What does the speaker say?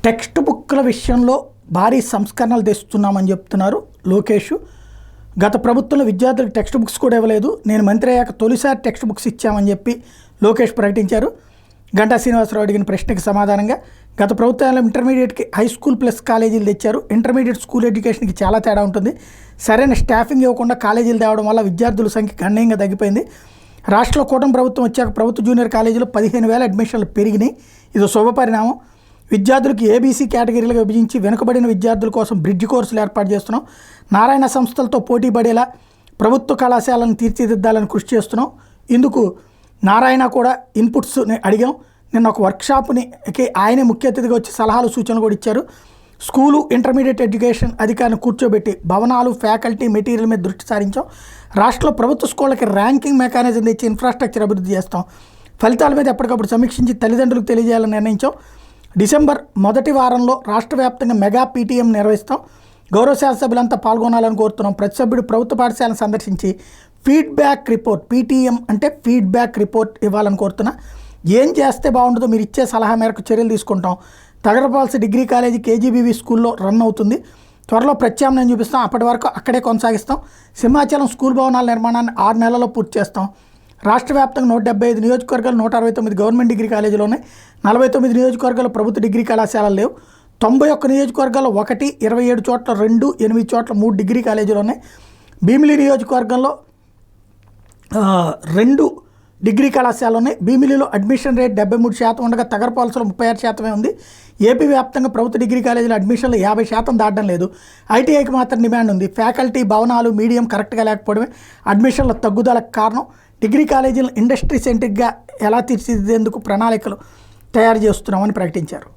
Text బుక్ల విషయంలో భారీ సంస్కరణలు తెస్తున్నామని చెప్తున్నారు లోకేష్. గత ప్రభుత్వంలో విద్యార్థులకు టెక్స్ట్ బుక్స్ కూడా ఇవ్వలేదు, నేను మంత్రి అయ్యాక తొలిసారి టెక్స్ట్ బుక్స్ ఇచ్చామని చెప్పి లోకేష్ ప్రకటించారు. గంటా శ్రీనివాసరావు అడిగిన ప్రశ్నకి సమాధానంగా గత ప్రభుత్వంలో ఇంటర్మీడియట్కి హై స్కూల్ ప్లస్ కాలేజీలు తెచ్చారు. ఇంటర్మీడియట్ స్కూల్ ఎడ్యుకేషన్కి చాలా తేడా ఉంటుంది. సరైన స్టాఫింగ్ ఇవ్వకుండా కాలేజీలు తేవడం వల్ల విద్యార్థుల సంఖ్య గణనీయంగా తగ్గిపోయింది. రాష్ట్రంలో కూటమి ప్రభుత్వం వచ్చాక ప్రభుత్వ జూనియర్ కాలేజీలో 15,000 అడ్మిషన్లు పెరిగినాయి. ఇది శుభపరిణామం. విద్యార్థులకు ఏబీసీ కేటగిరీలుగా విభజించి వెనుకబడిన విద్యార్థుల కోసం బ్రిడ్జ్ కోర్సులు ఏర్పాటు చేస్తున్నాం. నారాయణ సంస్థలతో పోటీ పడేలా ప్రభుత్వ కళాశాలను తీర్చిదిద్దాలని కృషి చేస్తున్నాం. ఇందుకు నారాయణ కూడా ఇన్పుట్స్ని అడిగాం. నిన్న ఒక వర్క్షాప్ని ఆయనే ముఖ్య అతిథిగా వచ్చి సలహాలు సూచనలు కూడా ఇచ్చారు. స్కూలు ఇంటర్మీడియట్ ఎడ్యుకేషన్ అధికారిని కూర్చోబెట్టి భవనాలు ఫ్యాకల్టీ మెటీరియల్ మీద దృష్టి సారించాం. రాష్ట్రంలో ప్రభుత్వ స్కూళ్ళకి ర్యాంకింగ్ మెకానిజం తెచ్చి ఇన్ఫ్రాస్ట్రక్చర్ అభివృద్ధి చేస్తాం. ఫలితాల మీద ఎప్పటికప్పుడు సమీక్షించి తల్లిదండ్రులకు తెలియజేయాలని నిర్ణయించాం. డిసెంబర్ మొదటి వారంలో రాష్ట్ర వ్యాప్తంగా మెగా పీటీఎం నిర్వహిస్తాం. గౌరవ శాసనసభ్యులంతా పాల్గొనాలని కోరుతున్నాం. ప్రతి సభ్యుడు ప్రభుత్వ పాఠశాలను సందర్శించి ఫీడ్బ్యాక్ రిపోర్ట్, పీటీఎం అంటే ఫీడ్బ్యాక్ రిపోర్ట్ ఇవ్వాలని కోరుతున్నా. ఏం చేస్తే బాగుంటుందో మీరు ఇచ్చే సలహా మేరకు చర్యలు తీసుకుంటాం. తగరపాల్సి డిగ్రీ కాలేజీ కేజీబీవీ స్కూల్లో రన్ అవుతుంది. త్వరలో ప్రత్యామ్నాయం చూపిస్తాం. అప్పటి వరకు అక్కడే కొనసాగిస్తాం. సింహాచలం స్కూల్ భవనాల నిర్మాణాన్ని 6 నెలల్లో పూర్తి చేస్తాం. రాష్ట్ర వ్యాప్తంగా 175 నియోజకవర్గాలు 169 గవర్నమెంట్ డిగ్రీ కాలేజీలు ఉన్నాయి. 49 నియోజకవర్గాలు ప్రభుత్వ డిగ్రీ కళాశాలలు లేవు. 91 నియోజకవర్గాల్లో 1, 27 చోట్ల 2, 8 చోట్ల 3 డిగ్రీ కాలేజీలు ఉన్నాయి. భీమిలి నియోజకవర్గంలో 2 డిగ్రీ కళాశాలలు ఉన్నాయి. భీమిలిలో అడ్మిషన్ రేట్ 73% ఉండగా తగరపాల్సిలో 36% ఉంది. ఏపీ వ్యాప్తంగా ప్రభుత్వ డిగ్రీ కాలేజీలో అడ్మిషన్లు 50% దాటడం లేదు. ఐటీఐకి మాత్రం డిమాండ్ ఉంది. ఫ్యాకల్టీ, భవనాలు, మీడియం కరెక్ట్గా లేకపోవడమే అడ్మిషన్ల తగ్గుదలకు కారణం. డిగ్రీ కాలేజీలను ఇండస్ట్రీ సెంట్రిక్గా ఎలా తీర్చిదిద్దేందుకు ప్రణాళికలు తయారు చేస్తున్నామని ప్రకటించారు.